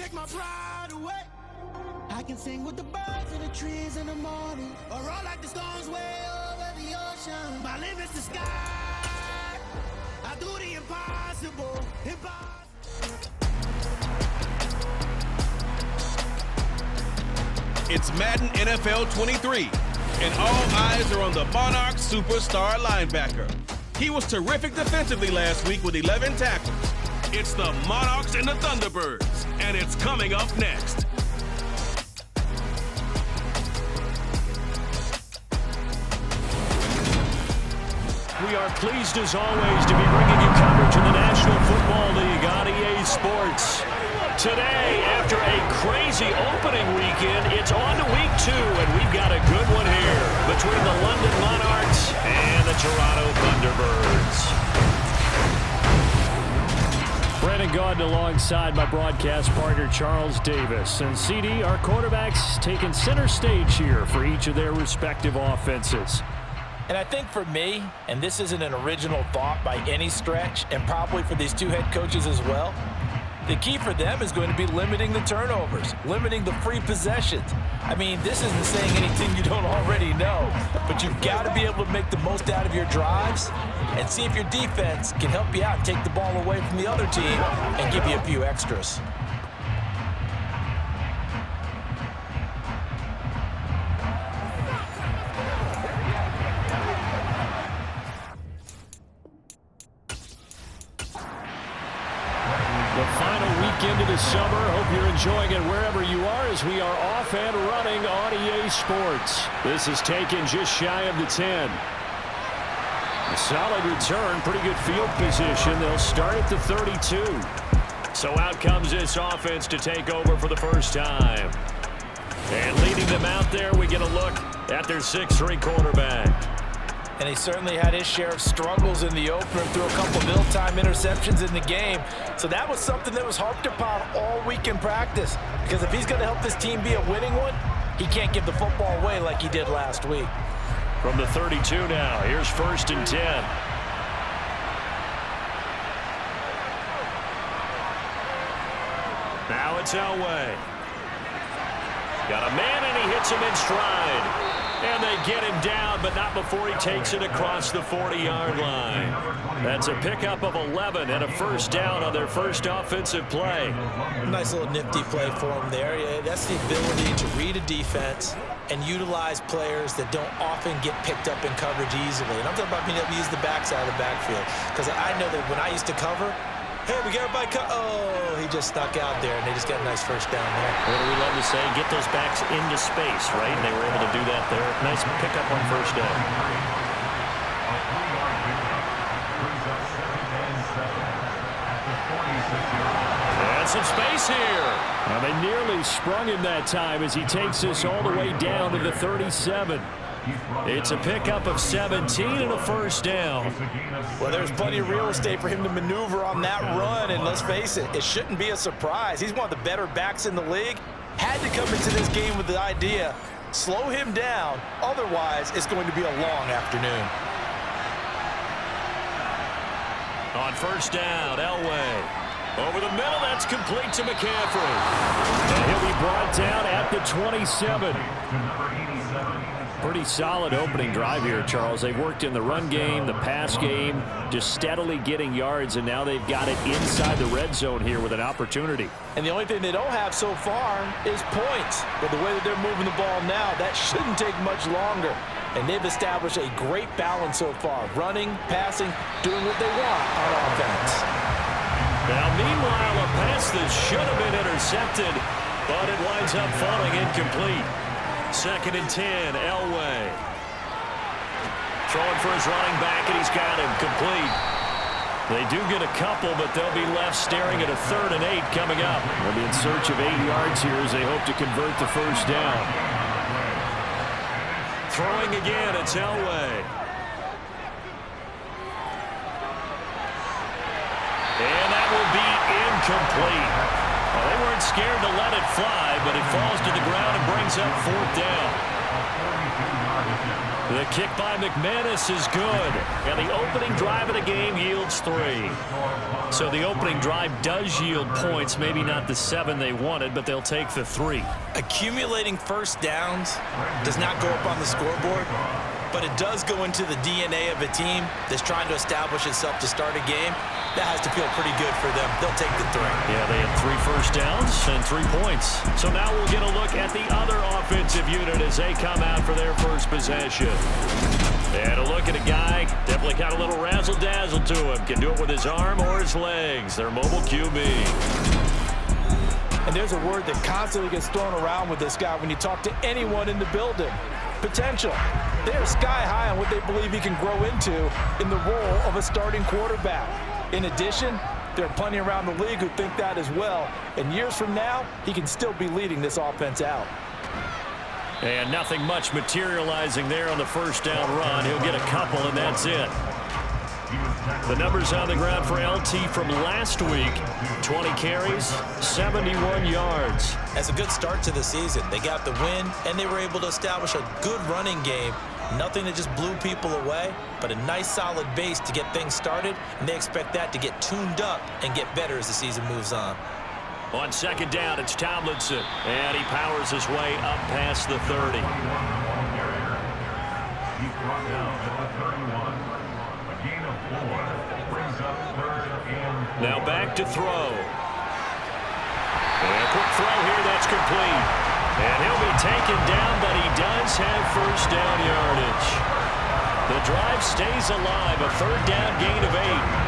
take my pride away. I can sing with the birds and the trees in the morning, or roll like the storms way over the ocean. My limit's the sky. I do the impossible. It's Madden NFL 23, and all eyes are on the Monarchs superstar linebacker. He was terrific defensively last week with 11 tackles. It's the Monarchs and the Thunderbirds, and it's coming up next. We are pleased as always to be bringing you coverage of the National Football League on EA Sports. Today, after a crazy opening weekend, it's on to week 2, and we've got a good one here between the London Monarchs and the Toronto Thunderbirds. Brandon Gaudin alongside my broadcast partner Charles Davis. And CD, our quarterbacks taking center stage here for each of their respective offenses. And I think for me, and this isn't an original thought by any stretch, and probably for these two head coaches as well, the key for them is going to be limiting the turnovers, limiting the free possessions. I mean, this isn't saying anything you don't already know, but you've got to be able to make the most out of your drives and see if your defense can help you out and take the ball away from the other team and give you a few extras. Into the summer. Hope you're enjoying it wherever you are as we are off and running on EA Sports. This is taken just shy of the 10. A solid return, pretty good field position. They'll start at the 32. So out comes this offense to take over for the first time. And leading them out there, we get a look at their 6'3" quarterback. And he certainly had his share of struggles in the opener, threw a couple of ill-timed interceptions in the game. So that was something that was harped upon all week in practice. Because if he's going to help this team be a winning one, he can't give the football away like he did last week. From the 32 now, here's 1st and 10. Now it's Elway. Got a man and he hits him in stride. And they get him down, but not before he takes it across the 40-yard line. That's a pickup of 11 and a first down on their first offensive play. Nice little nifty play for him there. Yeah, that's the ability to read a defense and utilize players that don't often get picked up in coverage easily. And I'm talking about being able to use the backside of the backfield. Because I know that when I used to cover, hey, we got everybody oh, he just snuck out there, and they just got a nice first down there. What do we love to say? Get those backs into space, right? And they were able to do that there. Nice pickup on first down. And some space here. Well, they nearly sprung him that time as he takes this all the way down to the 37. It's a pickup of 17 and a first down. Well, there's plenty of real estate for him to maneuver on that run, and let's face it, it shouldn't be a surprise. He's one of the better backs in the league. Had to come into this game with the idea, slow him down, otherwise it's going to be a long afternoon. On first down, Elway. Over the middle, that's complete to McCaffrey. And he'll be brought down at the 27. Pretty solid opening drive here, Charles. They've worked in the run game, the pass game, just steadily getting yards, and now they've got it inside the red zone here with an opportunity. And the only thing they don't have so far is points. But the way that they're moving the ball now, that shouldn't take much longer. And they've established a great balance so far. Running, passing, doing what they want on offense. Now, meanwhile, a pass that should have been intercepted, but it winds up falling incomplete. 2nd and 10, Elway. Throwing for his running back, and he's got him complete. They do get a couple, but they'll be left staring at a 3rd and 8 coming up. They'll be in search of 8 yards here as they hope to convert the first down. Throwing again, it's Elway. And that will be incomplete. Well, they weren't scared to let it fly, but it falls to the ground and brings up 4th down. The kick by McManus is good. And the opening drive of the game yields 3. So the opening drive does yield points. Maybe not the 7 they wanted, but they'll take the 3. Accumulating first downs does not go up on the scoreboard, but it does go into the DNA of a team that's trying to establish itself to start a game. That has to feel pretty good for them. They'll take the 3. Yeah, they had 3 first downs and 3 points. So now we'll get a look at the other offensive unit as they come out for their first possession. And a look at a guy, definitely got a little razzle-dazzle to him. Can do it with his arm or his legs. Their mobile QB. And there's a word that constantly gets thrown around with this guy when you talk to anyone in the building. Potential. They are sky high on what they believe he can grow into in the role of a starting quarterback. In addition, there are plenty around the league who think that as well. And years from now, he can still be leading this offense out. And nothing much materializing there on the first down run. He'll get a couple, and that's it. The numbers on the ground for LT from last week: 20 carries, 71 yards. That's a good start to the season. They got the win, and they were able to establish a good running game. Nothing that just blew people away, but a nice solid base to get things started, and they expect that to get tuned up and get better as the season moves on. On second down, it's Tomlinson, and he powers his way up past the 30. Now back to throw. And a quick throw here, that's complete. And he'll be taken down, but he does have first down yardage. The drive stays alive, a third down gain of 8.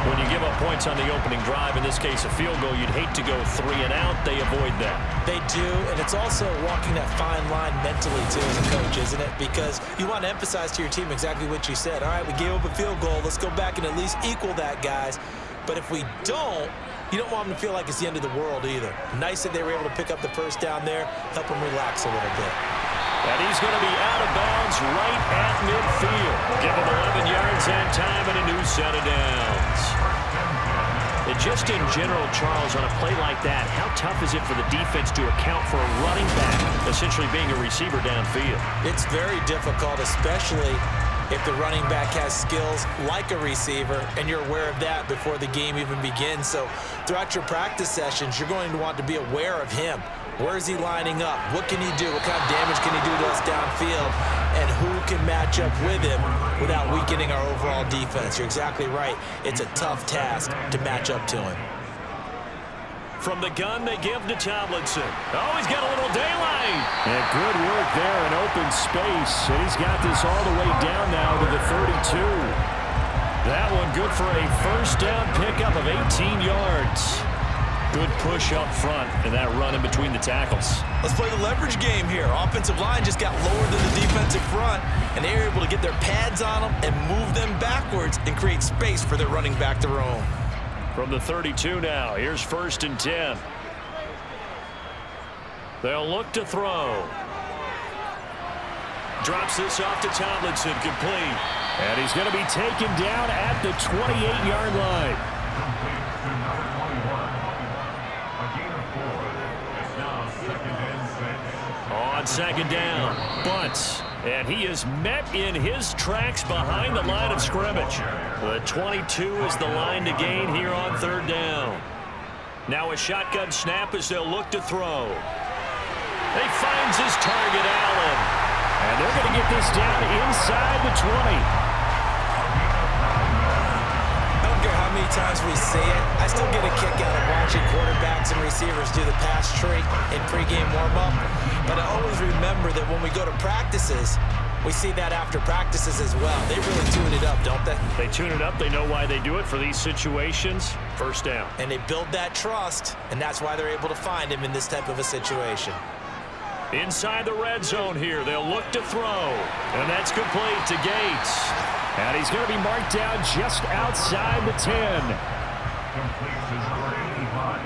When you give up points on the opening drive, in this case a field goal, you'd hate to go 3 and out. They avoid that. They do, and it's also walking that fine line mentally too as a coach, isn't it? Because you want to emphasize to your team exactly what you said. All right, we gave up a field goal. Let's go back and at least equal that, guys. But if we don't, you don't want them to feel like it's the end of the world either. Nice that they were able to pick up the first down there, help them relax a little bit. And he's going to be out of bounds right at midfield. Give him 11 yards that time and a new set of downs. And just in general, Charles, on a play like that, how tough is it for the defense to account for a running back essentially being a receiver downfield? It's very difficult, especially if the running back has skills like a receiver, and you're aware of that before the game even begins. So throughout your practice sessions, you're going to want to be aware of him. Where is he lining up? What can he do? What kind of damage can he do to us downfield? And who can match up with him without weakening our overall defense? You're exactly right. It's a tough task to match up to him. From the gun, they give to Tomlinson. Oh, he's got a little daylight. And good work there in open space. And he's got this all the way down now to the 32. That one good for a first down pickup of 18 yards. Good push up front and that run in between the tackles. Let's play the leverage game here. Offensive line just got lower than the defensive front, and they were able to get their pads on them and move them backwards and create space for their running back to roam. From the 32 now, here's 1st and 10. They'll look to throw. Drops this off to Tomlinson, complete. And he's going to be taken down at the 28-yard line. On second down, bunts, and he is met in his tracks behind the line of scrimmage. The 22 is the line to gain here on 3rd down. Now a shotgun snap as they'll look to throw. He finds his target, Allen, and they're going to get this down inside the 20. How many times we see it, I still get a kick out of watching quarterbacks and receivers do the pass tree in pregame warm-up. But I always remember that when we go to practices, we see that after practices as well. They really tune it up, don't they? They tune it up. They know why they do it for these situations. First down. And they build that trust, and that's why they're able to find him in this type of a situation. Inside the red zone here, they'll look to throw. And that's complete to Gates. And he's going to be marked down just outside the 10. Complete to number 85.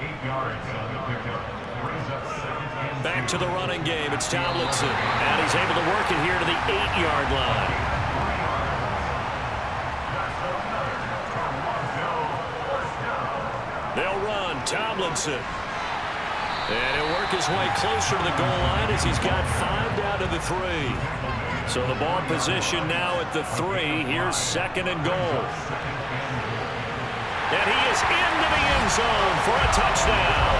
8 yards on the pickup. Brings up 2nd and 2. Back to the running game. It's Tomlinson. And he's able to work it here to the 8-yard line. They'll run. Tomlinson. And he'll work his way closer to the goal line as he's got 5 down to the 3. So the ball position now at the 3. Here's 2nd and goal. And he is into the end zone for a touchdown.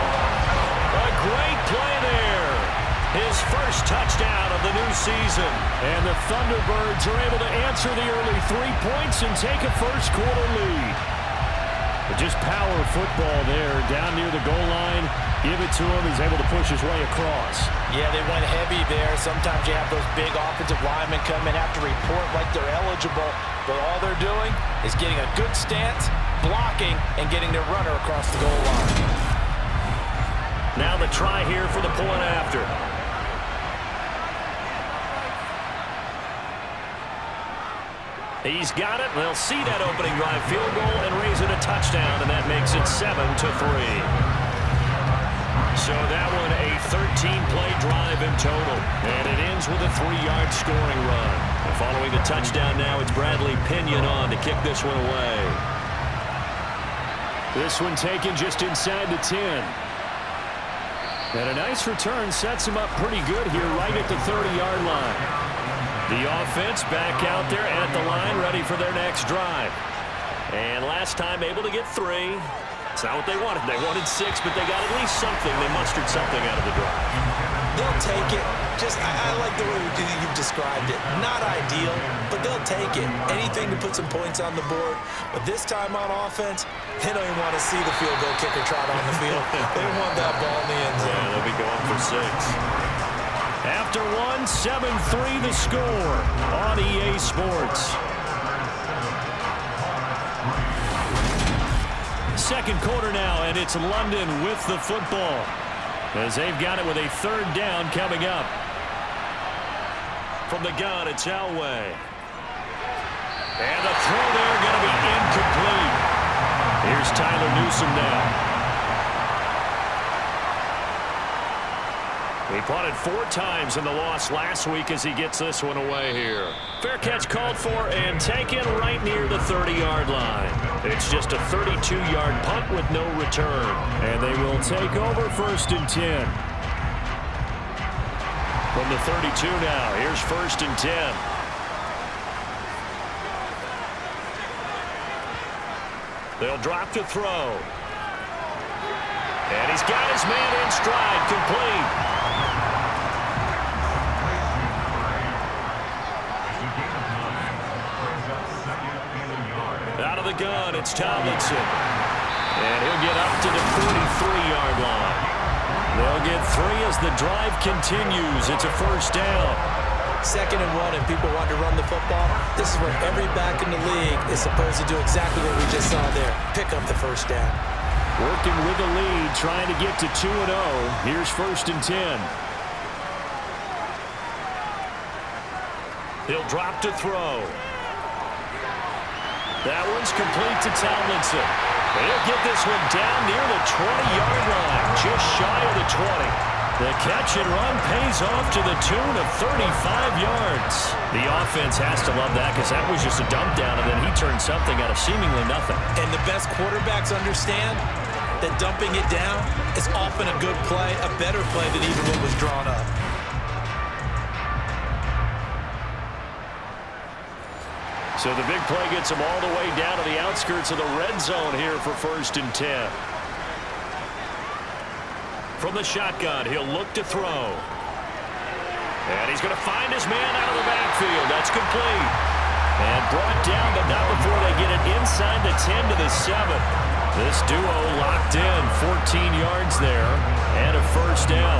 A great play there. His first touchdown of the new season. And the Thunderbirds are able to answer the early 3 points and take a first quarter lead. But just power football there down near the goal line. Give it to him. He's able to push his way across. Yeah, they went heavy there. Sometimes you have those big offensive linemen come in, have to report like they're eligible. But all they're doing is getting a good stance, blocking, and getting their runner across the goal line. Now the try here for the point after. He's got it. They'll see that opening drive field goal and raise it a touchdown, and that makes it 7-3. So that one a 13-play drive in total, and it ends with a 3-yard scoring run. And following the touchdown now, it's Bradley Pinion on to kick this one away. This one taken just inside the 10. And a nice return sets him up pretty good here right at the 30-yard line. The offense back out there at the line, ready for their next drive. And last time able to get 3. It's not what they wanted. They wanted 6, but they got at least something. They mustered something out of the drive. They'll take it. I like the way you've described it. Not ideal, but they'll take it. Anything to put some points on the board. But this time on offense, they don't even want to see the field goal kicker trot on the field. They want that ball in the end zone. Yeah, they'll be going for 6. After 1, 7-3 the score on EA Sports. Second quarter now, and it's London with the football as they've got it with a 3rd down coming up. From the gun, it's Elway. And the throw there going to be incomplete. Here's Tyler Newsome now. He punted 4 times in the loss last week as he gets this one away here. Fair catch called for and taken right near the 30-yard line. It's just a 32-yard punt with no return. And they will take over 1st and 10. From the 32 now, here's 1st and 10. They'll drop to throw. And he's got his man in stride, complete. Out of the gun, it's Tomlinson. And he'll get up to the 43-yard line. They'll get 3 as the drive continues. It's a 1st down. 2nd and 1, and people want to run the football. This is where every back in the league is supposed to do exactly what we just saw there. Pick up the 1st down. Working with the lead, trying to get to 2-0. Here's 1st and 10. He'll drop to throw. That one's complete to Tomlinson. He'll get this one down near the 20-yard line, just shy of the 20. The catch and run pays off to the tune of 35 yards. The offense has to love that because that was just a dump down, and then he turned something out of seemingly nothing. And the best quarterbacks understand that dumping it down is often a good play, a better play than even what was drawn up. So the big play gets him all the way down to the outskirts of the red zone here for 1st and 10. From the shotgun, he'll look to throw. And he's going to find his man out of the backfield. That's complete. And brought down, but not before they get it inside the 10 to the 7. This duo locked in, 14 yards there, and a 1st down.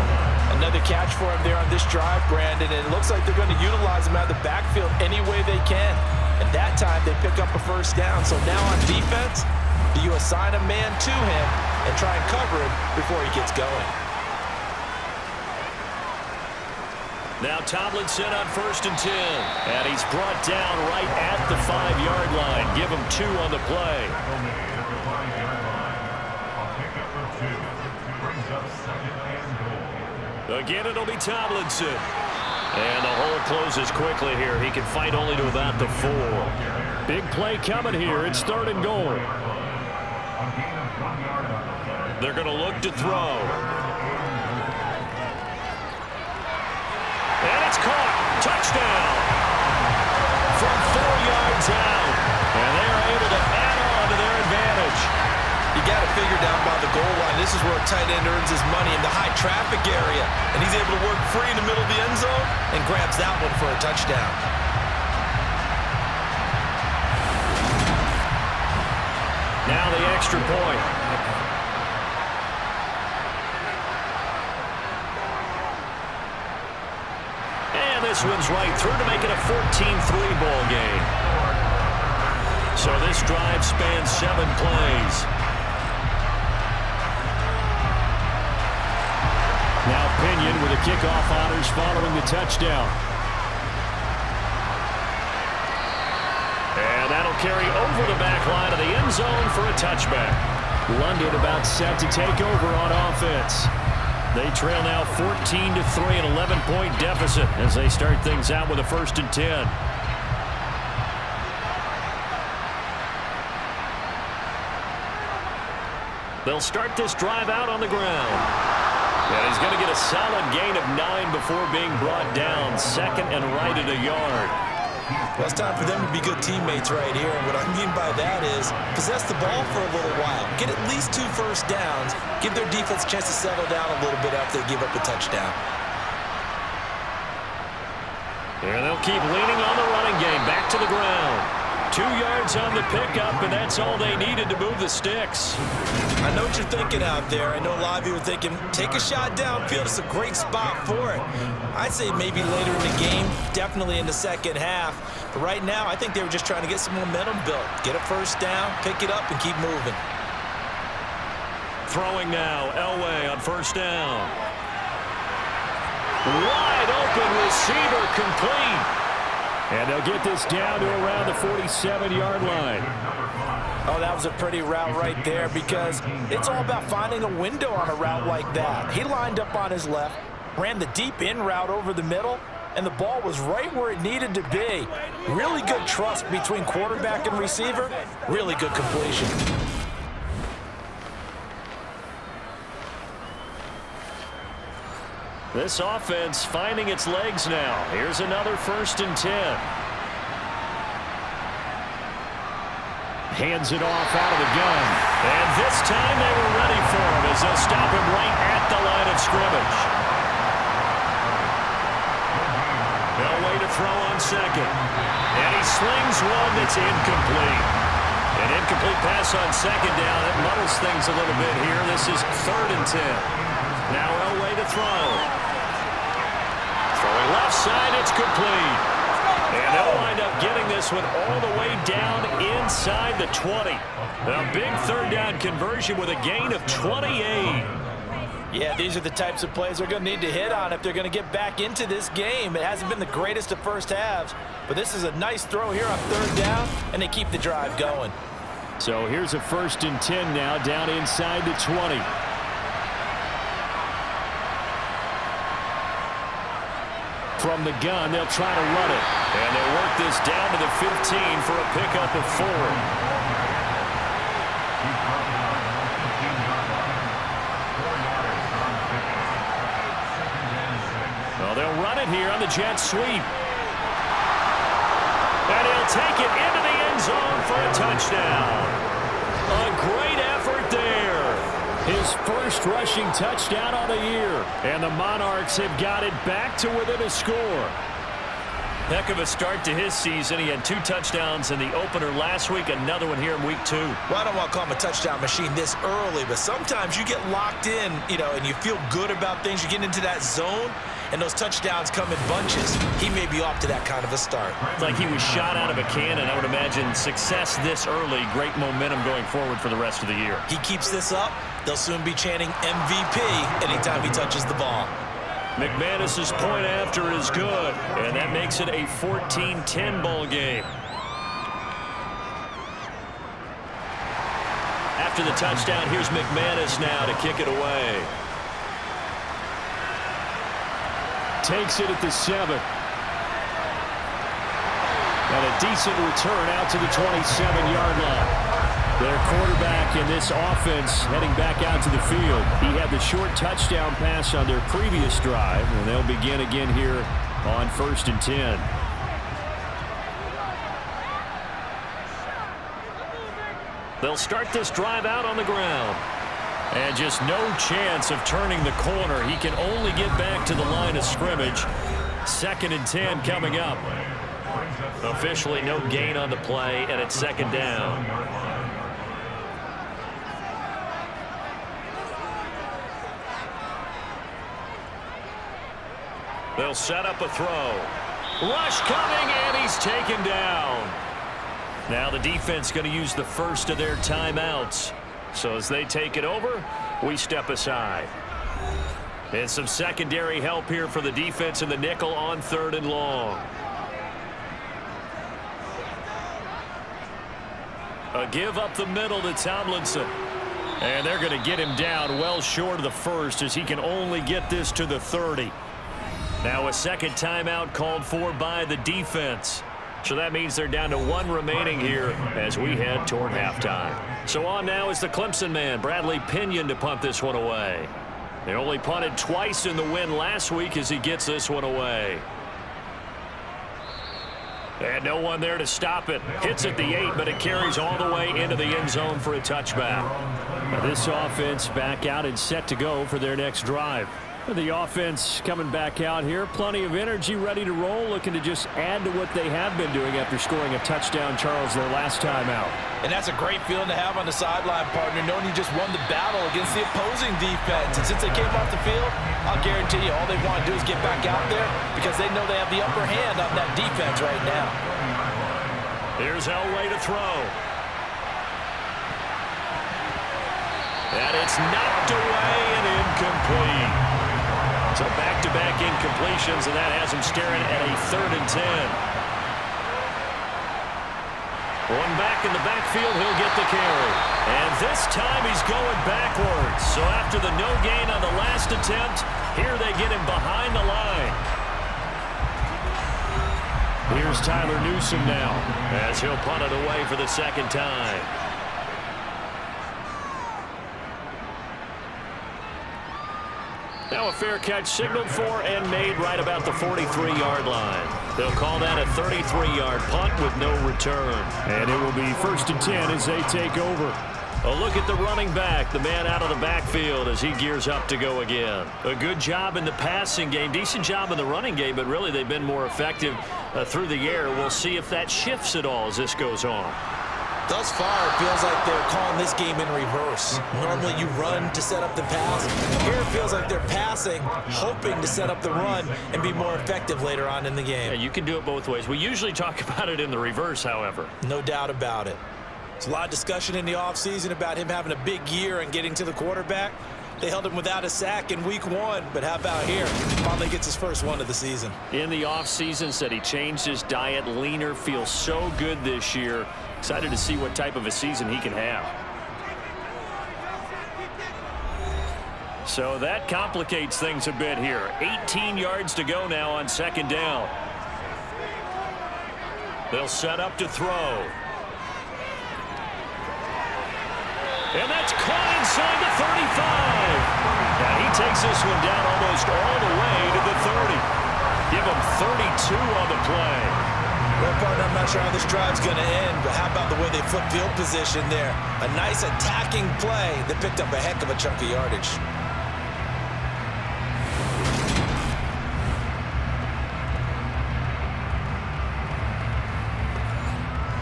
Another catch for him there on this drive, Brandon, and it looks like they're going to utilize him out of the backfield any way they can. And that time, they pick up a 1st down. So now on defense, do you assign a man to him and try and cover him before he gets going? Now Tomlinson on 1st and 10. And he's brought down right at the 5-yard line. Give him 2 on the play. Again, it'll be Tomlinson. And the hole closes quickly here. He can fight only to about the 4. Big play coming here. It's 3rd and goal. They're going to look to throw. And it's caught. Touchdown. yards out. And they are able to add on to their advantage. You got to figure down by the goal line. This is where a tight end earns his money, in the high traffic area. And he's able to work free in the middle of the end zone and grabs that one for a touchdown. Now the extra point. And this one's right through to make it a 14-3 ball game. So this drive spans 7 plays. Now Pinion with the kickoff honors following the touchdown. And that'll carry over the back line of the end zone for a touchback. London about set to take over on offense. They trail now 14-3, an 11-point deficit as they start things out with a 1st and 10. They'll start this drive out on the ground. And he's going to get a solid gain of 9 before being brought down. 2nd and right at a yard. Well, it's time for them to be good teammates right here. And what I mean by that is possess the ball for a little while. Get at least 2 first downs. Give their defense a chance to settle down a little bit after they give up a touchdown. And they'll keep leaning on the running game. Back to the ground. 2 yards on the pickup, and that's all they needed to move the sticks. I know what you're thinking out there. I know a lot of you are thinking, take a shot downfield. It's a great spot for it. I'd say maybe later in the game, definitely in the second half. But right now, I think they were just trying to get some momentum built. Get a first down, pick it up, and keep moving. Throwing now, Elway on 1st down. Wide open receiver, complete. And they'll get this down to around the 47-yard line. Oh, that was a pretty route right there because it's all about finding a window on a route like that. He lined up on his left, ran the deep in route over the middle, and the ball was right where it needed to be. Really good trust between quarterback and receiver. Really good completion. This offense finding its legs now. Here's another 1st and 10. Hands it off out of the gun. And this time they were ready for him as they'll stop him right at the line of scrimmage. Elway to throw on 2nd. And he slings one that's incomplete. An incomplete pass on 2nd down. It muddles things a little bit here. This is 3rd and 10. Now Elway to throw. Throwing left side, it's complete. And they'll wind up getting this one all the way down inside the 20. A big 3rd down conversion with a gain of 28. Yeah, these are the types of plays they're going to need to hit on if they're going to get back into this game. It hasn't been the greatest of first halves, but this is a nice throw here on 3rd down, and they keep the drive going. So here's a 1st and 10 now down inside the 20. From the gun, they'll try to run it. And they'll work this down to the 15 for a pickup of 4. Well, they'll run it here on the jet sweep. And he'll take it into the end zone for a touchdown. A great effort there. His first rushing touchdown of the year. And the Monarchs have got it back to within a score. Heck of a start to his season. He had 2 touchdowns in the opener last week, another one here in week 2. Well, I don't want to call him a touchdown machine this early, but sometimes you get locked in, and you feel good about things. You get into that zone, and those touchdowns come in bunches. He may be off to that kind of a start. It's like he was shot out of a cannon. I would imagine success this early, great momentum going forward for the rest of the year. He keeps this up, they'll soon be chanting MVP anytime he touches the ball. McManus's point after is good, and that makes it a 14-10 ball game. After the touchdown, here's McManus now to kick it away. Takes it at the 7. And a decent return out to the 27-yard line. Their quarterback in this offense heading back out to the field. He had the short touchdown pass on their previous drive, and they'll begin again here on 1st and 10. They'll start this drive out on the ground. And just no chance of turning the corner. He can only get back to the line of scrimmage. 2nd and 10 coming up. Officially no gain on the play, and it's 2nd down. They'll set up a throw. Rush coming, and he's taken down. Now the defense going to use the first of their timeouts. So as they take it over, we step aside. And some secondary help here for the defense in the nickel on 3rd and long. A give up the middle to Tomlinson. And they're going to get him down well short of the first as he can only get this to the 30. Now a 2nd timeout called for by the defense. So that means they're down to 1 remaining here as we head toward halftime. So on now is the Clemson man, Bradley Pinion, to punt this one away. They only punted twice in the win last week as he gets this one away. And no one there to stop it. Hits at the 8, but it carries all the way into the end zone for a touchback. Now this offense back out and set to go for their next drive. The offense coming back out here. Plenty of energy, ready to roll, looking to just add to what they have been doing after scoring a touchdown, Charles, their last time out. And that's a great feeling to have on the sideline, partner, knowing you just won the battle against the opposing defense. And since they came off the field, I'll guarantee you all they want to do is get back out there because they know they have the upper hand on that defense right now. Here's Elway to throw. And it's knocked away and incomplete. So back-to-back incompletions, and that has him staring at a 3rd and 10. One back in the backfield, he'll get the carry. And this time he's going backwards. So after the no gain on the last attempt, here they get him behind the line. Here's Tyler Newsome now as he'll punt it away for the 2nd time. Now a fair catch signaled for and made right about the 43-yard line. They'll call that a 33-yard punt with no return. And it will be 1st and 10 as they take over. A look at the running back, the man out of the backfield as he gears up to go again. A good job in the passing game, decent job in the running game, but really they've been more effective through the air. We'll see if that shifts at all as this goes on. Thus far, it feels like they're calling this game in reverse. Normally you run to set up the pass. Here it feels like they're passing, hoping to set up the run and be more effective later on in the game. Yeah, you can do it both ways. We usually talk about it in the reverse, however. No doubt about it. There's a lot of discussion in the offseason about him having a big year and getting to the quarterback. They held him without a sack in week 1, but how about here? Finally gets his first one of the season. In the offseason, said he changed his diet, leaner, feels so good this year. Excited to see what type of a season he can have. So that complicates things a bit here. 18 yards to go now on 2nd down. They'll set up to throw. And that's caught inside the 35. Now he takes this one down almost all the way to the 30. Give him 32 on the play. Well, partner, I'm not sure how this drive's going to end, but how about the way they flip field position there? A nice attacking play that picked up a heck of a chunk of yardage.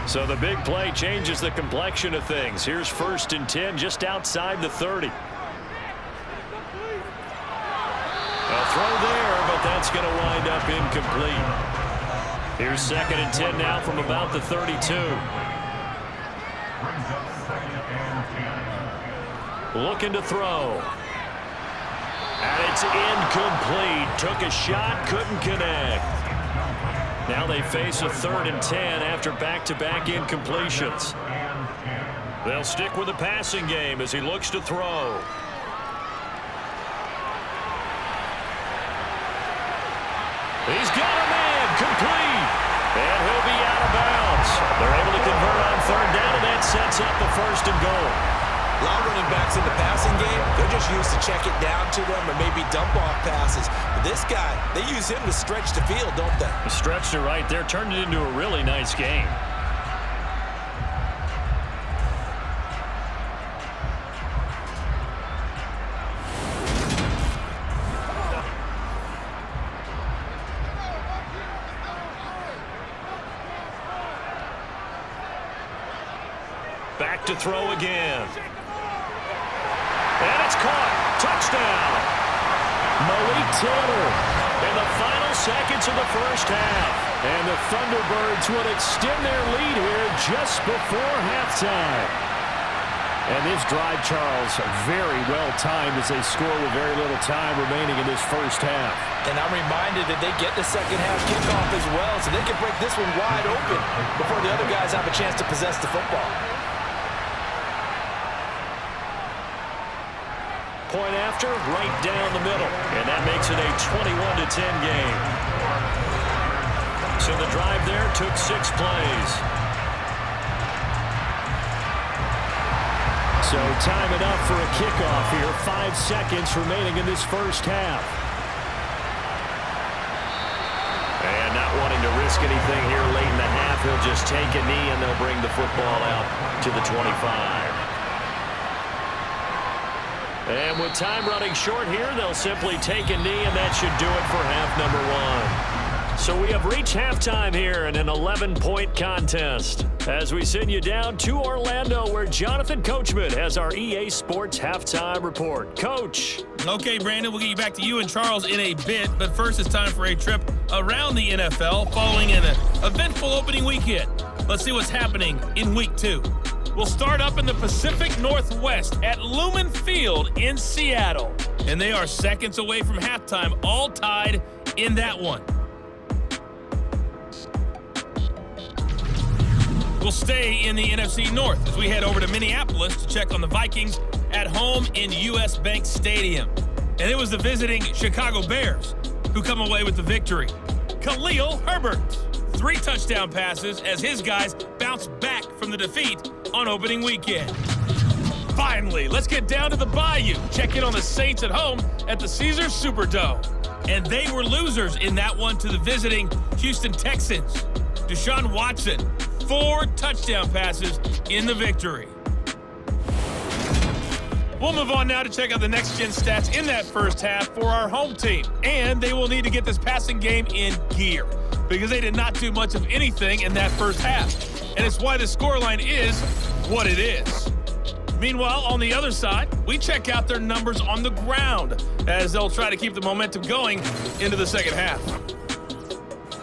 So the big play changes the complexion of things. Here's 1st and 10 just outside the 30. A throw there, but that's going to wind up incomplete. Here's 2nd and 10 now from about the 32. Looking to throw. And it's incomplete. Took a shot, couldn't connect. Now they face a 3rd and 10 after back-to-back incompletions. They'll stick with the passing game as he looks to throw. He's got a man, complete. And he'll be out of bounds. They're able to convert on 3rd down, and that sets up the 1st and goal. A lot of running backs in the passing game, they're just used to check it down to them or maybe dump off passes. But this guy, they use him to stretch the field, don't they? Stretched it right there, turned it into a really nice game. Back to throw again. And it's caught. Touchdown. Malik Taylor in the final seconds of the first half. And the Thunderbirds will extend their lead here just before halftime. And this drive, Charles, very well timed as they score with very little time remaining in this first half. And I'm reminded that they get the second half kickoff as well, so they can break this one wide open before the other guys have a chance to possess the football. Point after, right down the middle. And that makes it a 21-10 game. So the drive there took 6 plays. So time enough for a kickoff here. 5 seconds remaining in this first half. And not wanting to risk anything here late in the half, he'll just take a knee and they'll bring the football out to the 25. And with time running short here, they'll simply take a knee, and that should do it for half number 1. So we have reached halftime here in an 11-point contest as we send you down to Orlando, where Jonathan Coachman has our EA Sports halftime report. Coach. Okay, Brandon, we'll get you back to you and Charles in a bit, but first it's time for a trip around the NFL following an eventful opening weekend. Let's see what's happening in Week 2. We'll start up in the Pacific Northwest at Lumen Field in Seattle, and they are seconds away from halftime, all tied in that one. We'll stay in the NFC North as we head over to Minneapolis to check on the Vikings at home in US Bank Stadium. And it was the visiting Chicago Bears who come away with the victory. Khalil Herbert, 3 touchdown passes as his guys bounce back from the defeat on opening weekend. Finally, let's get down to the Bayou. Check in on the Saints at home at the Caesars Superdome. And they were losers in that one to the visiting Houston Texans. Deshaun Watson, 4 touchdown passes in the victory. We'll move on now to check out the next-gen stats in that first half for our home team. And they will need to get this passing game in gear because they did not do much of anything in that first half. And it's why the scoreline is what it is. Meanwhile, on the other side, we check out their numbers on the ground as they'll try to keep the momentum going into the second half.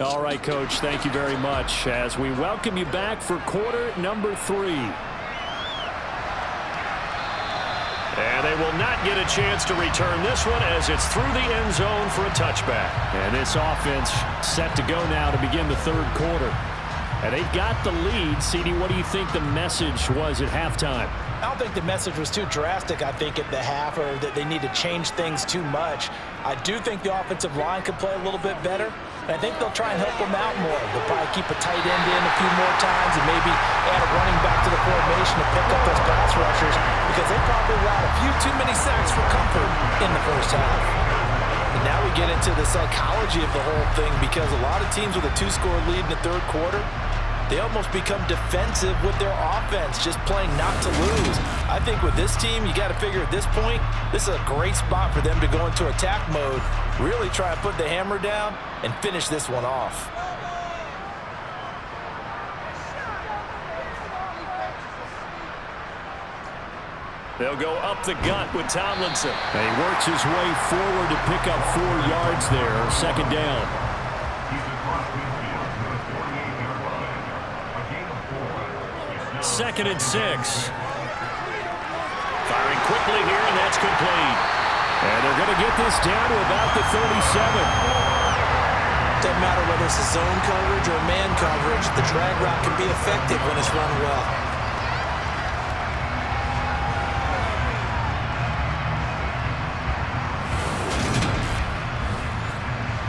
All right, Coach, thank you very much as we welcome you back for quarter number 3. And they will not get a chance to return this one as it's through the end zone for a touchback. And this offense set to go now to begin the third quarter. And they've got the lead. CD, what do you think the message was at halftime? I don't think the message was too drastic, I think, at the half, or that they need to change things too much. I do think the offensive line could play a little bit better, and I think they'll try and help them out more. They'll probably keep a tight end in a few more times and maybe add a running back to the formation to pick up those pass rushers because they probably allowed a few too many sacks for comfort in the first half. And now we get into the psychology of the whole thing because a lot of teams with a 2-score lead in the third quarter, they almost become defensive with their offense, just playing not to lose. I think with this team, you got to figure at this point, this is a great spot for them to go into attack mode, really try and put the hammer down and finish this one off. They'll go up the gut with Tomlinson. And he works his way forward to pick up 4 yards there, second down. Second and 6. Firing quickly here, and that's complete. And they're going to get this down to about the 37. Doesn't matter whether it's a zone coverage or man coverage, the drag route can be effective when it's run well.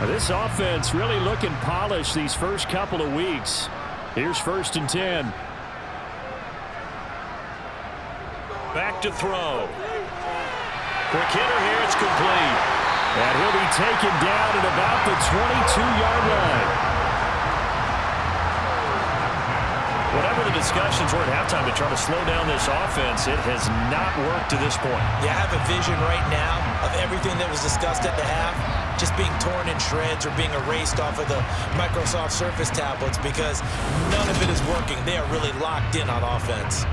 This offense really looking polished these first couple of weeks. Here's 1st and 10. Back to throw. Quick hitter here, it's complete. And he'll be taken down at about the 22-yard line. Whatever the discussions were at halftime to try to slow down this offense, it has not worked to this point. Yeah, I have a vision right now of everything that was discussed at the half just being torn in shreds or being erased off of the Microsoft Surface tablets because none of it is working. They are really locked in on offense.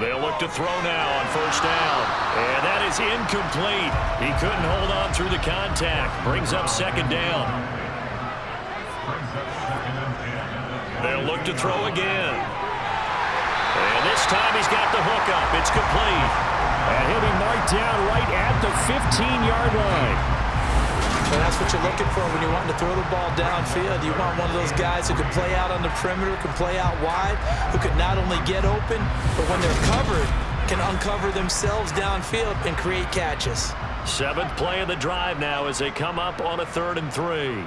They'll look to throw now on first down. And that is incomplete. He couldn't hold on through the contact. Brings up second down. They'll look to throw again. And this time he's got the hook up. It's complete. And he'll be marked down right at the 15-yard line. And that's what you're looking for when you're wanting to throw the ball downfield. You want one of those guys who can play out on the perimeter, can play out wide, who can not only get open, but when they're covered, can uncover themselves downfield and create catches. 7th play of the drive now as they come up on a 3rd and 3.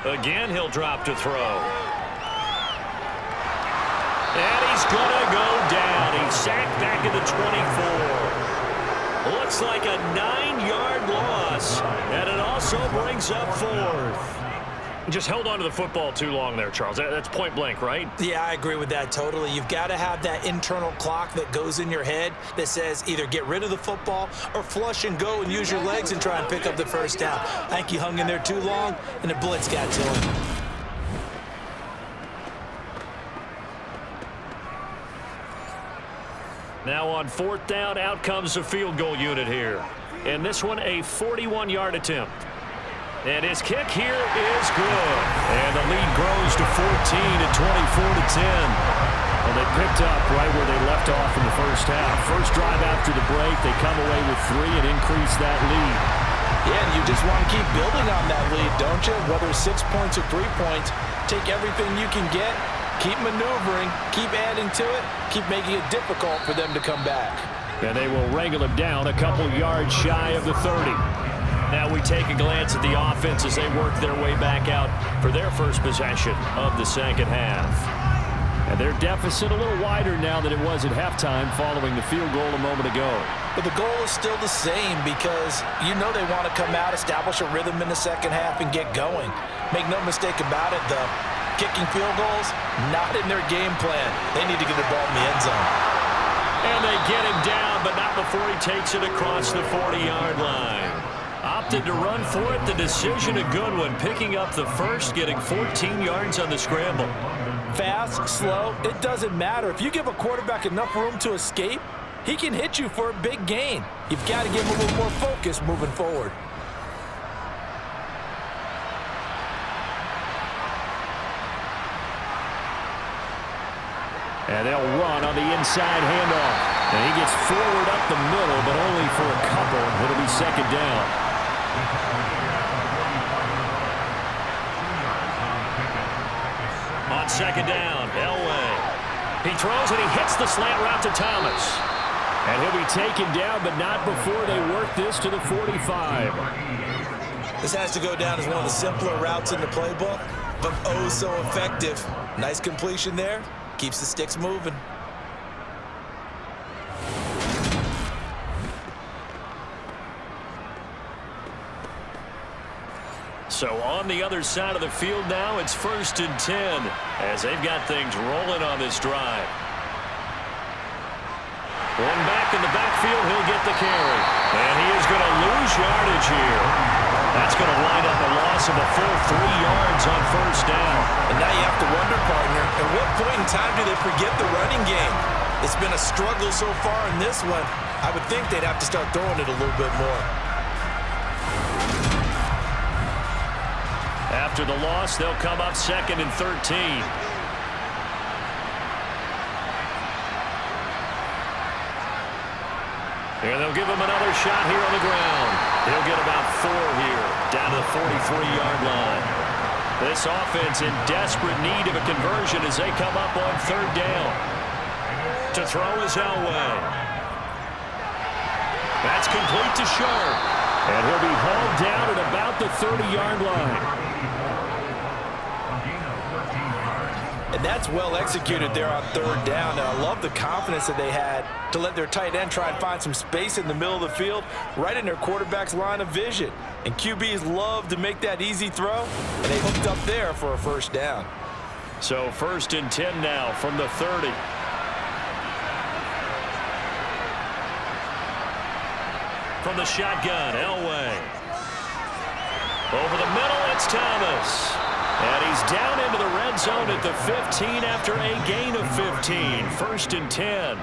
Again, he'll drop to throw. And he's going to go down. He's sacked back at the 24. Looks like a 9-yard loss, and it also brings up 4th. Just held on to the football too long there, Charles. That's point blank, right? Yeah, I agree with that totally. You've got to have that internal clock that goes in your head that says either get rid of the football or flush and go and use your legs and try and pick up the first down. I think he hung in there too long, and the blitz got to him. Now on 4th down, out comes the field goal unit here. And this one, a 41-yard attempt. And his kick here is good. And the lead grows to 14 at 24-10. Well, they picked up right where they left off in the first half. First drive after the break, they come away with 3 and increase that lead. Yeah, and you just want to keep building on that lead, don't you? Whether it's 6 points or 3 points, take everything you can get. Keep maneuvering, keep adding to it, keep making it difficult for them to come back. And they will wrangle him down a couple yards shy of the 30. Now we take a glance at the offense as they work their way back out for their first possession of the second half. And their deficit a little wider now than it was at halftime following the field goal a moment ago. But the goal is still the same because you know they want to come out, establish a rhythm in the second half, and get going. Make no mistake about it, though. Kicking field goals, not in their game plan. They need to get the ball in the end zone. And they get him down, but not before he takes it across the 40-yard line. Opted to run for it. The decision a good one. Picking up the first, getting 14 yards on the scramble. Fast, slow, it doesn't matter. If you give a quarterback enough room to escape, he can hit you for a big gain. You've got to give him a little more focus moving forward. And they'll run on the inside handoff. And he gets forward up the middle, but only for a couple. It'll be second down. On second down, Elway. He throws and he hits the slant route to Thomas. And he'll be taken down, but not before they work this to the 45. This has to go down as one of the simpler routes in the playbook, but oh so effective. Nice completion there. Keeps the sticks moving. So on the other side of the field now, it's 1st and 10 as they've got things rolling on this drive. One back in the backfield, he'll get the carry. And he is going to lose yardage here. That's going to wind up a loss of a full 3 yards on first down. And now you have to wonder, partner, at what point in time do they forget the running game? It's been a struggle so far in this one. I would think they'd have to start throwing it a little bit more. After the loss, they'll come up 2nd and 13. And they'll give him another shot here on the ground. He'll get about 4 here, down to the 43-yard line. This offense in desperate need of a conversion as they come up on 3rd down. To throw is Elway. That's complete to Sharp. And he'll be hauled down at about the 30-yard line. And that's well executed there on 3rd down. And I love the confidence that they had to let their tight end try and find some space in the middle of the field, right in their quarterback's line of vision. And QBs love to make that easy throw, and they hooked up there for a first down. So 1st and 10 now from the 30. From the shotgun, Elway. Over the middle, it's Thomas. And he's down into the red zone at the 15 after a gain of 15. 1st and 10.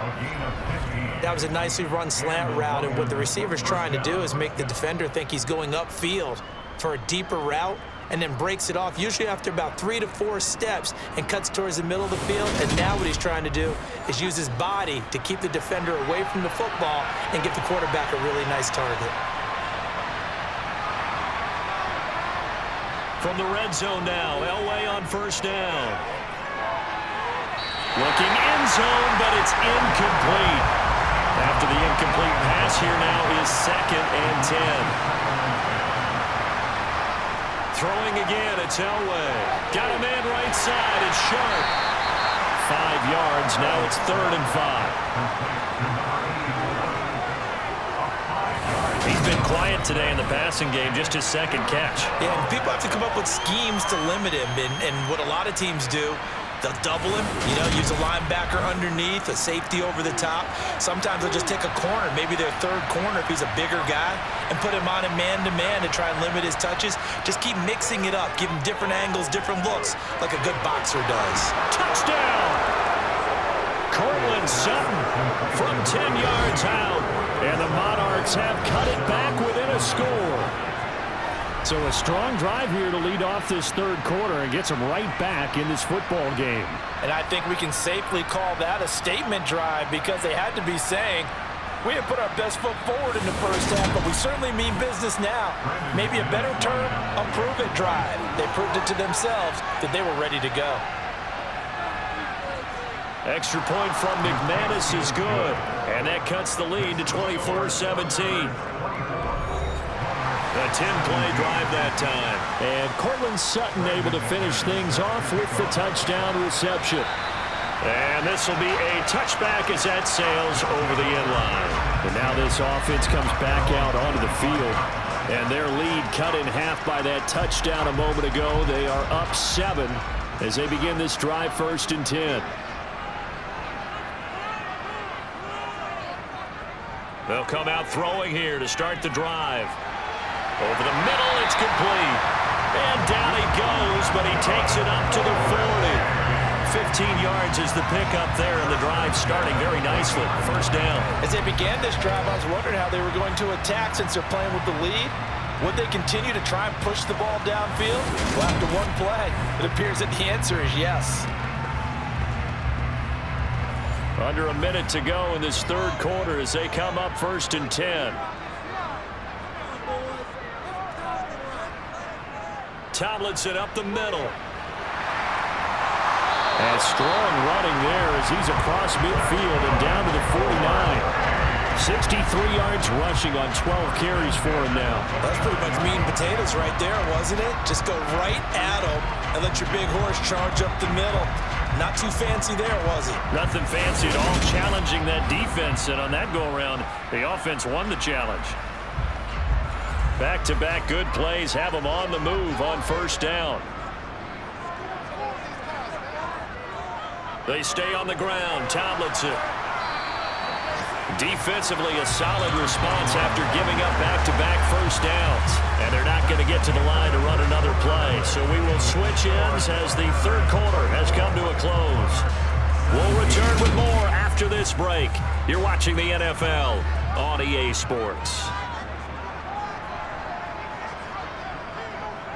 That was a nicely run slant route, and what the receiver's trying to do is make the defender think he's going upfield for a deeper route, and then breaks it off, usually after about 3 to 4 steps, and cuts towards the middle of the field. And now what he's trying to do is use his body to keep the defender away from the football and give the quarterback a really nice target. From the red zone now, Elway on 1st down. Looking end zone, but it's incomplete. After the incomplete pass, here now is 2nd and 10. Throwing again, it's Elway. Got a man right side, it's Sharp. 5 yards, now it's 3rd and 5. He's been quiet today in the passing game, just his 2nd catch. Yeah, and people have to come up with schemes to limit him, and what a lot of teams do, they'll double him, use a linebacker underneath, a safety over the top. Sometimes they'll just take a corner, maybe their 3rd corner if he's a bigger guy, and put him on a man-to-man to try and limit his touches. Just keep mixing it up, give him different angles, different looks, like a good boxer does. Touchdown! Cortland Sutton from 10 yards out, and the Monarchs have cut it back within a score. So a strong drive here to lead off this 3rd quarter and gets them right back in this football game. And I think we can safely call that a statement drive, because they had to be saying, we have put our best foot forward in the 1st half, but we certainly mean business now. Maybe a better term, a prove-it drive. They proved it to themselves that they were ready to go. Extra point from McManus is good, and that cuts the lead to 24-17. A 10-play drive that time. And Cortland Sutton able to finish things off with the touchdown reception. And this will be a touchback as that sails over the end line. And now this offense comes back out onto the field. And their lead cut in half by that touchdown a moment ago. They are up 7 as they begin this drive, 1st and 10. They'll come out throwing here to start the drive. Over the middle, it's complete. And down he goes, but he takes it up to the 40. 15 yards is the pickup there, and the drive starting very nicely. 1st down. As they began this drive, I was wondering how they were going to attack since they're playing with the lead. Would they continue to try and push the ball downfield? Well, after one play, it appears that the answer is yes. Under a minute to go in this 3rd quarter as they come up 1st and 10. Tomlinson up the middle. And strong running there as he's across midfield and down to the 49. 63 yards rushing on 12 carries for him now. That's pretty much meat and potatoes right there, wasn't it? Just go right at him and let your big horse charge up the middle. Not too fancy there, was it? Nothing fancy at all, challenging that defense, and on that go-around, the offense won the challenge. Back-to-back good plays have them on the move on 1st down. They stay on the ground. Tomlinson. Defensively, a solid response after giving up back-to-back 1st downs. And they're not going to get to the line to run another play. So we will switch ends as the 3rd quarter has come to a close. We'll return with more after this break. You're watching the NFL on EA Sports.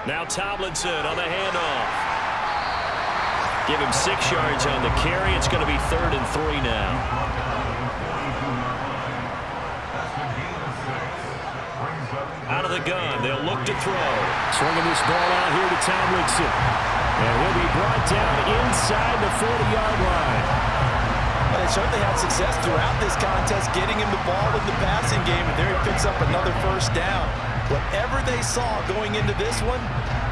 Now Tomlinson on the handoff. Give him 6 yards on the carry. It's going to be 3rd and 3 now. Out of the gun, they'll look to throw. Swinging this ball out here to Tomlinson. And he'll be brought down inside the 40-yard line. But they certainly had success throughout this contest getting him the ball in the passing game, and there he picks up another 1st down. Whatever they saw going into this one,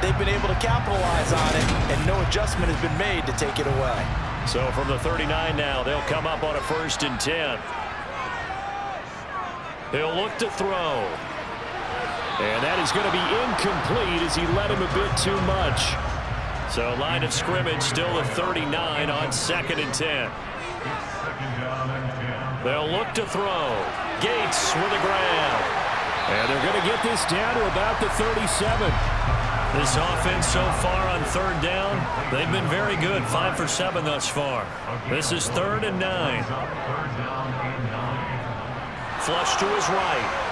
they've been able to capitalize on it, and no adjustment has been made to take it away. So from the 39 now, they'll come up on a 1st and 10. He'll look to throw. And that is going to be incomplete as he led him a bit too much. So line of scrimmage still at 39 on 2nd and 10. They'll look to throw. Gates with a grab. And they're going to get this down to about the 37. This offense so far on third down, they've been very good. 5 for 7 thus far. This is 3rd and 9. Flush to his right.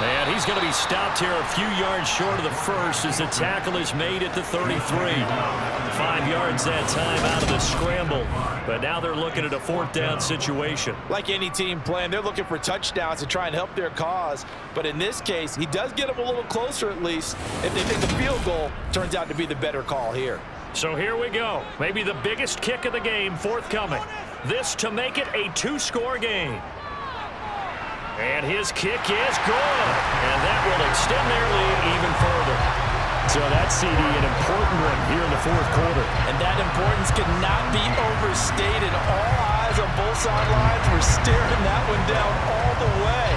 And he's going to be stopped here a few yards short of the first as the tackle is made at the 33. 5 yards that time out of the scramble. But now they're looking at a 4th down situation. Like any team playing, they're looking for touchdowns to try and help their cause. But in this case, he does get them a little closer at least if they think the field goal turns out to be the better call here. So here we go. Maybe the biggest kick of the game forthcoming. This to make it a 2-score game. And his kick is good. And that will extend their lead even further. So that's, CD, an important one here in the 4th quarter. And that importance cannot be overstated. All eyes on both sidelines were staring that one down all the way.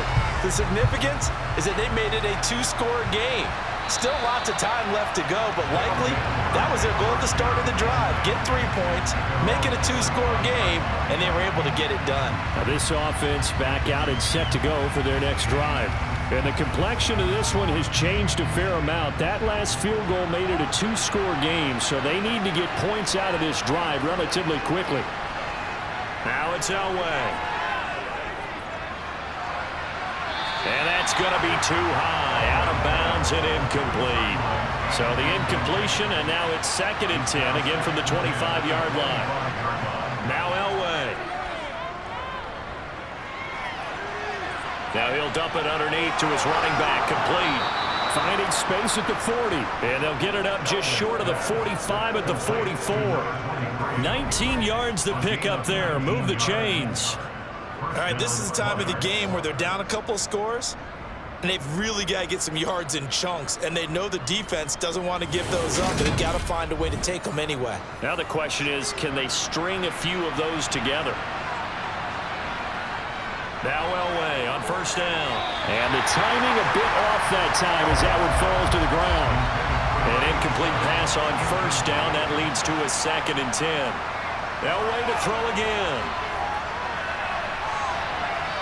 The significance is that they made it a 2-score game. Still lots of time left to go, but likely that was their goal at the start of the drive. Get 3 points, make it a 2-score game, and they were able to get it done. Now this offense back out and set to go for their next drive. And the complexion of this one has changed a fair amount. That last field goal made it a 2-score game, so they need to get points out of this drive relatively quickly. Now it's Elway. And that's going to be too high, out of bounds and incomplete. So the incompletion, and now it's 2nd and 10, again from the 25-yard line. Now Elway. Now he'll dump it underneath to his running back, complete. Finding space at the 40. And they'll get it up just short of the 45 at the 44. 19 yards to pick up there. Move the chains. All right, this is the time of the game where they're down a couple of scores, and they've really got to get some yards in chunks, and they know the defense doesn't want to give those up, but they've got to find a way to take them anyway. Now the question is, can they string a few of those together? Now Elway on 1st down. And the timing a bit off that time as that one falls to the ground. An incomplete pass on 1st down. That leads to a 2nd and 10. Elway to throw again.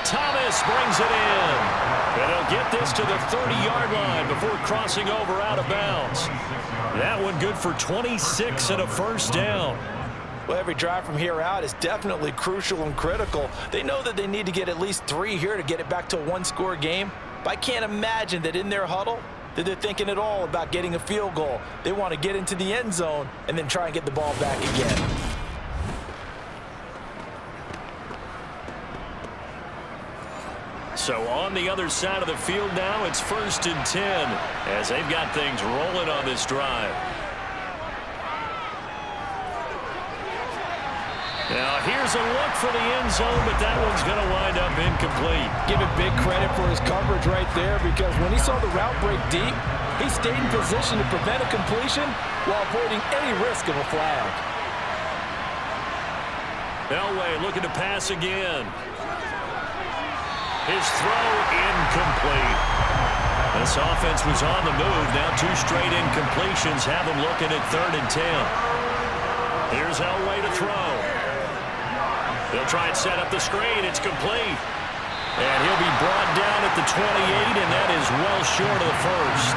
Thomas brings it in. And he'll get this to the 30-yard line before crossing over out of bounds. That one good for 26 and a 1st down. Well, every drive from here out is definitely crucial and critical. They know that they need to get at least 3 here to get it back to a 1-score game. But I can't imagine that in their huddle that they're thinking at all about getting a field goal. They want to get into the end zone and then try and get the ball back again. So on the other side of the field now, it's 1st and 10 as they've got things rolling on this drive. Now here's a look for the end zone, but that one's going to wind up incomplete. Give him big credit for his coverage right there, because when he saw the route break deep, he stayed in position to prevent a completion while avoiding any risk of a flag. Elway looking to pass again. His throw incomplete. This offense was on the move. Now 2 straight incompletions have them looking at 3rd and 10. Here's Elway to throw. They'll try and set up the screen. It's complete. And he'll be brought down at the 28, and that is well short of the 1st.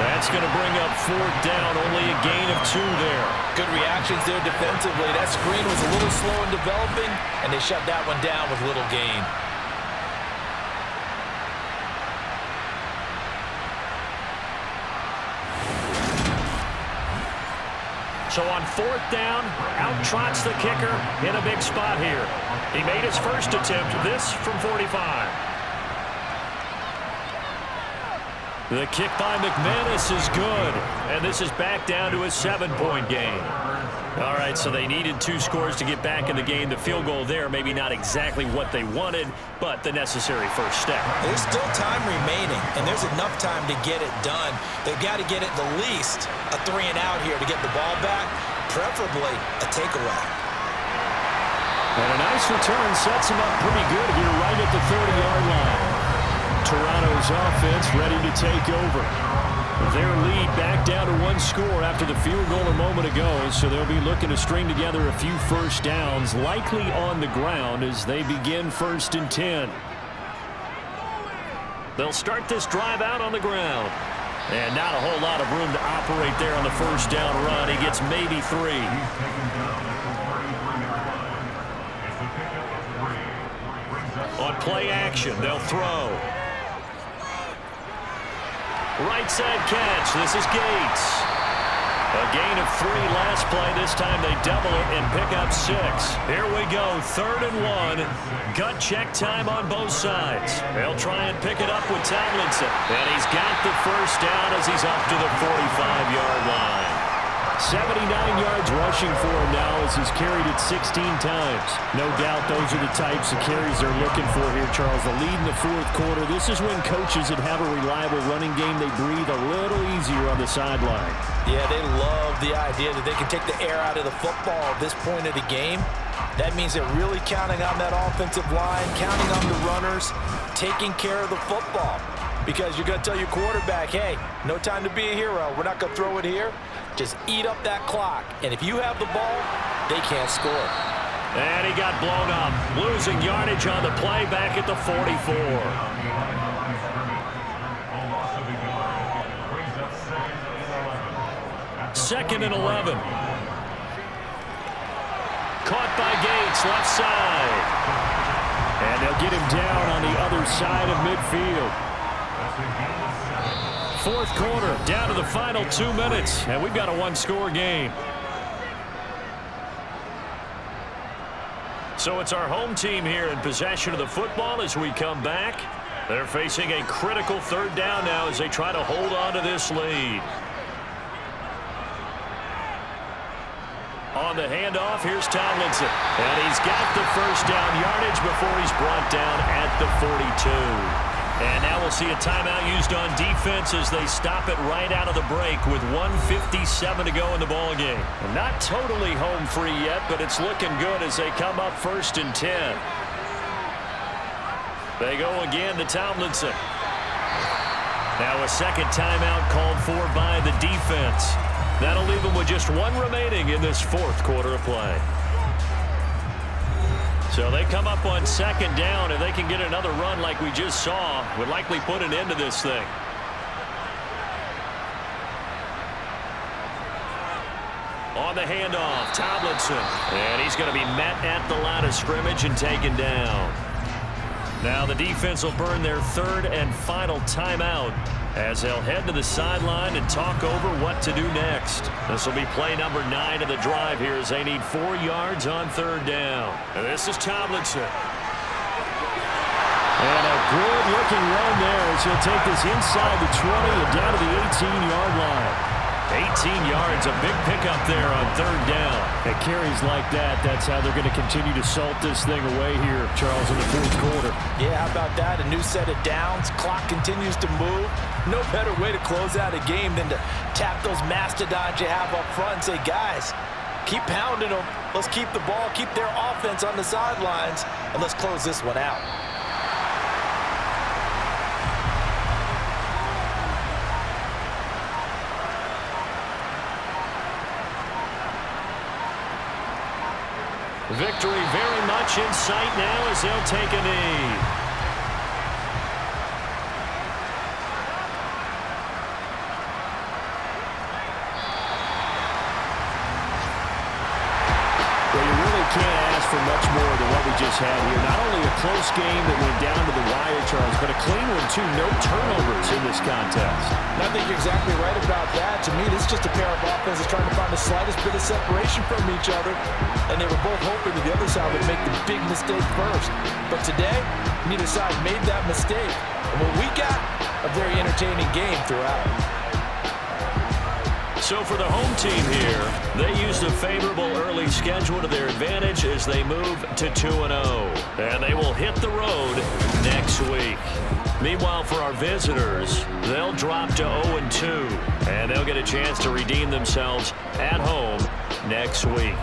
That's going to bring up 4th down, only a gain of 2 there. Good reactions there defensively. That screen was a little slow in developing, and they shut that one down with little gain. So on 4th down, out trots the kicker in a big spot here. He made his first attempt, this from 45. The kick by McManus is good, and this is back down to a 7-point game. All right, so they needed 2 scores to get back in the game. The field goal there, maybe not exactly what they wanted, but the necessary first step. There's still time remaining, and there's enough time to get it done. They've got to get at the least a 3 and out here to get the ball back, preferably a takeaway. And a nice return sets him up pretty good here right at the 30-yard line. Toronto's offense ready to take over. Their lead back down to 1 score after the field goal a moment ago, so they'll be looking to string together a few first downs, likely on the ground as they begin 1st and 10. They'll start this drive out on the ground. And not a whole lot of room to operate there on the first down run. He gets maybe 3. He's taken down at the 33-yard line. It's a pickup of 3. Brings up On play action, they'll throw. Right side catch. This is Gates. A gain of 3 last play. This time they double it and pick up 6. Here we go, 3rd and 1. Gut check time on both sides. They'll try and pick it up with Tomlinson. And he's got the first down as he's up to the 45-yard line. 79 yards rushing for him now as he's carried it 16 times. No doubt those are the types of carries they're looking for here, Charles. The lead in the 4th quarter. This is when coaches that have a reliable running game, they breathe a little easier on the sideline. Yeah, they love the idea that they can take the air out of the football at this point of the game. That means they're really counting on that offensive line, counting on the runners, taking care of the football. Because you're going to tell your quarterback, hey, no time to be a hero. We're not going to throw it here. Just eat up that clock. And if you have the ball, they can't score. And he got blown up. Losing yardage on the play back at the 44. Second and 11. Caught by Gates, left side. And they'll get him down on the other side of midfield. 4th quarter, down to the final 2 minutes, and we've got a 1-score game. So it's our home team here in possession of the football as we come back. They're facing a critical 3rd down now as they try to hold on to this lead. On the handoff, here's Tomlinson. And he's got the first down yardage before he's brought down at the 42. And now we'll see a timeout used on defense as they stop it right out of the break with 1:57 to go in the ballgame. Not totally home free yet, but it's looking good as they come up 1st and 10. They go again to Tomlinson. Now a second timeout called for by the defense. That'll leave them with just 1 remaining in this 4th quarter of play. So they come up on 2nd down. If they can get another run like we just saw, would likely put an end to this thing. On the handoff, Tomlinson. And he's going to be met at the line of scrimmage and taken down. Now the defense will burn their 3rd and final timeout as they'll head to the sideline and talk over what to do next. This will be play number 9 of the drive here as they need 4 yards on 3rd down. And this is Tomlinson. And a good-looking run there as he'll take this inside the 20 and down to the 18-yard line. 18 yards, a big pickup there on 3rd down. At carries like that, that's how they're going to continue to salt this thing away here, Charles, in the 4th quarter. Yeah, how about that? A new set of downs. Clock continues to move. No better way to close out a game than to tap those mastodons you have up front and say, guys, keep pounding them. Let's keep the ball, keep their offense on the sidelines, and let's close this one out. Victory very much in sight now as they'll take a knee. Well, you really can't ask for much more than what we just had here. Not only a close game that went down to the wire, Charles, but a clean one, too. No turnovers in this contest. And I think you're exactly right about that. To me, this is just a pair of offenses trying to find the slightest bit of separation from each other. And they were both hoping that the other side would make the big mistake first. But today, neither side made that mistake. And what we got, a very entertaining game throughout. So for the home team here, they used a favorable early schedule to their advantage as they move to 2-0. And they will hit the road next week. Meanwhile, for our visitors, they'll drop to 0-2. And they'll get a chance to redeem themselves at home next week.